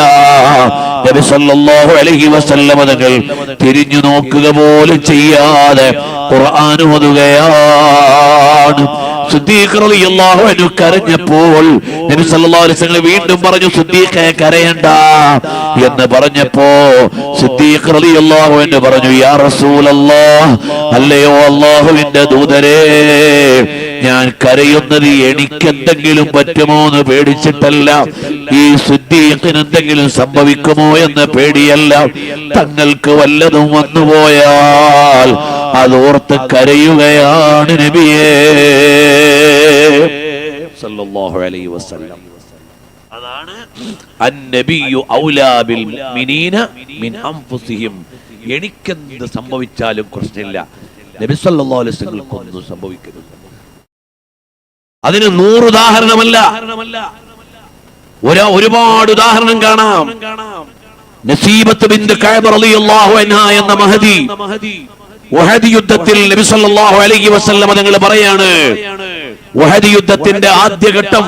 S1: നബി സല്ലല്ലാഹു അലൈഹി വസല്ലമ തങ്ങൾ തിരിഞ്ഞു നോക്കുക പോലും ചെയ്യാതെ ഖുർആൻ ഓതുകയാണ്. സിദ്ദീഖ് റളിയല്ലാഹു അൻഹു കരഞ്ഞപ്പോൾ നബി സല്ലല്ലാഹു അലൈഹി വസല്ലം വീണ്ടും പറഞ്ഞു, സിദ്ദീഖേ കരയണ്ട എന്ന് പറഞ്ഞപ്പോ സിദ്ദീഖ് റളിയല്ലാഹു അൻഹു പറഞ്ഞു, യാ റസൂലല്ലാഹ്, അല്ലയോ അല്ലാഹുവിന്റെ ദൂതരേ, ഞാൻ കരയുന്നത് എനിക്കെന്തെങ്കിലും പറ്റുമോ എന്ന് പേടിച്ചിട്ടല്ല, ഈ സിദ്ദീഖിന് എന്തെങ്കിലും സംഭവിക്കുമോ എന്ന പേടിയല്ല, തങ്ങൾക്ക് വല്ലതും വന്നുപോയാൽ അതോർത്ത് കരയുകയാണ് നബിയേ സല്ലല്ലാഹു അലൈഹി വസല്ലം. അതാണ് അന്നബിയു ഔലാ ബിൽ മുഅ്മിനീന മിൻ അൻഫുസിഹിം. എനിക്കെന്ത് സംഭവിച്ചാലും പ്രശ്നമില്ല, നബി സല്ലല്ലാഹു അലൈഹി വസല്ലം ഒന്നും സംഭവിക്കരുത്. അതിന് 100 ഉദാഹരണമല്ല, ഒരുപാട് ഉദാഹരണം കാണാം. നസീബത്ത് ബിൻത് കഅബ് റളിയല്ലാഹു അൻഹാ എന്ന മഹദി ഉഹദ് യുദ്ധത്തിൽ നബി സല്ലല്ലാഹു അലൈഹി വസല്ലം തങ്ങൾ പറയാണ്, ഉഹദ് യുദ്ധത്തിന്റെ ആദ്യഘട്ടം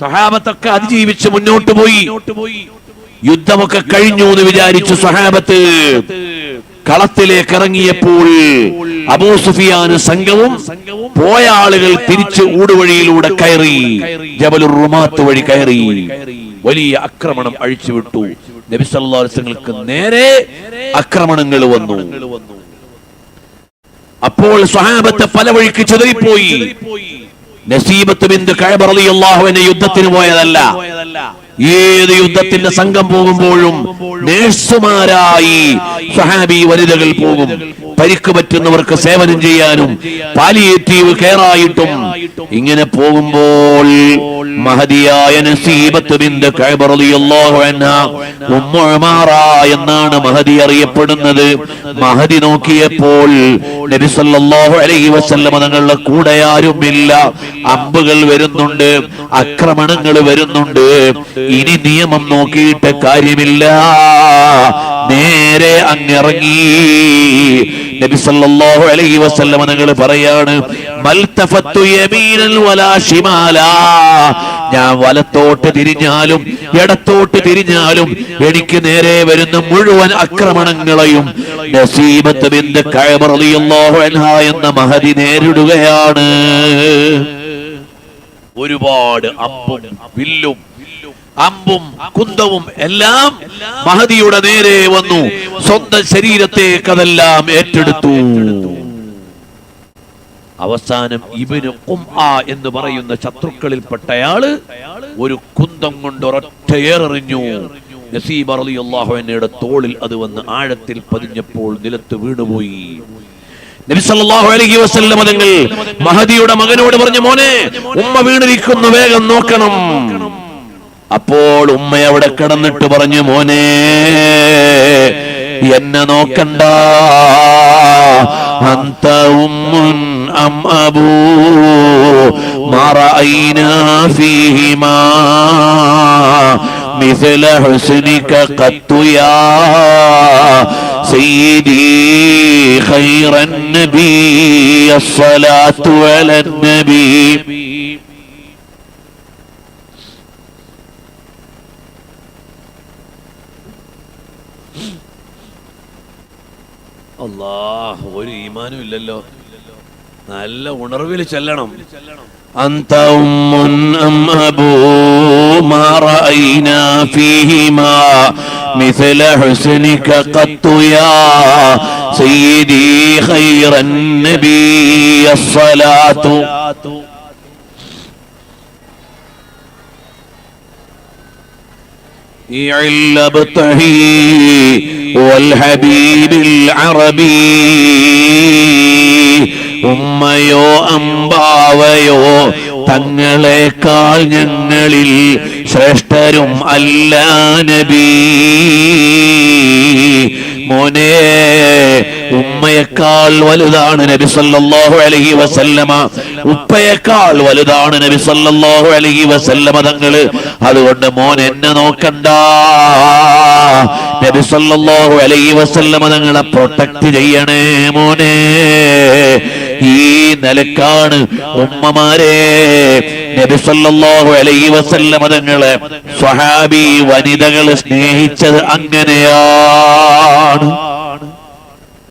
S1: സഹാബത്തൊക്കെ അതിജീവിച്ച് മുന്നോട്ട് പോയി. യുദ്ധമൊക്കെ കഴിഞ്ഞു എന്ന് വിചാരിച്ചു സഹാബത്ത് കളത്തിലേക്ക് ഇറങ്ങിയപ്പോൾ അബൂ സുഫിയാൻ സംഘവും പോയ ആളുകൾ തിരിച്ച് ഊടുവഴിയിലൂടെ കയറി, ജബലുർ റുമാത്ത് വഴി കയറി, വലിയ ആക്രമണം അഴിച്ചുവിട്ടു. നബി സല്ലല്ലാഹു അലൈഹി വസല്ലമക്ക് നേരെ ആക്രമണങ്ങൾ വന്നു. അപ്പോൾ സ്വഹാബത്ത് പല വഴിക്ക് ചിതറിപ്പോയി. നസീബത്ത് ബിൻത് കഅബ് റളിയല്ലാഹു അൻഹ യുദ്ധത്തിന് പോയതല്ല, ഏത് യുദ്ധത്തിന്റെ സംഘം പോകുമ്പോഴും നേഴ്സുമാരായി സ്വഹാബി വനിതകൾ പോകും. പരിക്ക് പറ്റുന്നവർക്ക് സേവനം ചെയ്യാനും പാലിയേറ്റീവ് കെയറായിട്ടും ഇങ്ങനെ പോകുമ്പോൾ മഹദിയായ നസീബത്ത് ബിൻത് കഅബ് റളിയല്ലാഹു അൻഹാ ഉമ്മു ഉമാറ എന്നാണ് മഹദി അറിയപ്പെടുന്നത്. മഹദി നോക്കിയപ്പോൾ നബി സല്ലല്ലാഹു അലൈഹി വസല്ലം തങ്ങളുടെ കൂടെ ആരുമില്ല. അമ്പുകൾ വരുന്നുണ്ട്, ആക്രമണങ്ങൾ വരുന്നുണ്ട്. ഇനി നിയമം നോക്കിയിട്ട് കാര്യമില്ല, നേരെ അങ്ങിറങ്ങി. നബി സല്ലല്ലാഹു അലൈഹി വസല്ലം തങ്ങൾ പറയാണ്, മൽതഫത്തു യമീനൻ വലാ ശിമാലാ, ഞാൻ വലത്തോട്ട് തിരിഞ്ഞാലും ഇടത്തോട്ട് തിരിഞ്ഞാലും എനിക്ക് നേരെ വരുന്ന മുഴുവൻ ആക്രമണങ്ങളെയും നസീബത്ത് ബിൻത് കഅബ് റളിയല്ലാഹു അൻഹാ എന്ന മഹദി നേരിടുകയാണ്. ഒരുപാട് അമ്പും വില്ലും അമ്പും കുന്തവും എല്ലാം മഹദിയുടെ നേരെ വന്നു. സ്വന്തം ശരീരത്തേക്ക് അതെല്ലാം ഏറ്റെടുത്തു. അവസാനം ഇബ്നു ഖുംആ എന്ന് പറയുന്ന ശത്രുക്കളിൽപ്പെട്ടയാള് ഒരു കുന്തം കൊണ്ട് ഒരൊറ്റയേറെറിഞ്ഞു. നസീബ റളിയല്ലാഹു അൻഹയുടെ തോളിൽ അത് വന്ന് ആഴത്തിൽ പതിഞ്ഞപ്പോൾ നിലത്ത് വീണുപോയി. നബി സല്ലല്ലാഹു അലൈഹി വസല്ലം തങ്ങൾ മഹദിയുടെ മകനോട് പറഞ്ഞു, മോനെ ഉമ്മ വീണിരിക്കുന്നു, വേഗം നോക്കണം. അപ്പോൾ ഉമ്മ അവിടെ കിടന്നിട്ട് പറഞ്ഞു, മോനെ എന്നെ നോക്കണ്ട, അന്ത ഉമ്മുൻ അം അബൂ മാ റഅയ്നാ ഫീഹിമാ മിസ്ല ഹുസ്നിക ഖത്തു യാ സയ്യിദി ഖൈറൻ നബി അസ്സലാത്തു അലൻ നബി. അല്ലാഹ്, ഒരു ഈമാനും ഇല്ലല്ലോ. നല്ല ഉണർവിൽ ചെല്ലണം. അന്ത ഉമ്മുൻ അം അബൂ മാ റഅയ്നാ ഫീഹിമാ മിസ്ല ഹുസ്നിക ഖത്തു യാ സയ്യിദി ഖൈറൻ നബി അസ്സലാത്തു. ഇല്ലബ്തഹി والحبيب العربي. ഉമ്മയോ അമ്പാവയോ തങ്ങളെക്കാൾ ഞങ്ങളിൽ ശ്രേഷ്ഠരും അല്ല നബി. മോനെ, ഉമ്മയേക്കാൾ വലുതാണ് നബി സല്ലല്ലാഹു അലൈഹി വസല്ലമ, ഉപ്പയേക്കാൾ വലുതാണ് നബി സല്ലല്ലാഹു അലൈഹി വസല്ലമ തങ്ങള്. അതുകൊണ്ട് മോൻ എന്നെ നോക്കണ്ട, നബി സല്ലല്ലാഹു അലൈഹി വസല്ലമ തങ്ങളെ പ്രൊട്ടക്ട് ചെയ്യണേ മോനെ. ഈ നിലക്കാണ് ഉമ്മമാരെ നബി സല്ലല്ലാഹു അലൈഹി വസല്ലമ തങ്ങളെ സ്വഹാബി വനിതകൾ സ്നേഹിച്ചത്. അങ്ങനെയാണ്.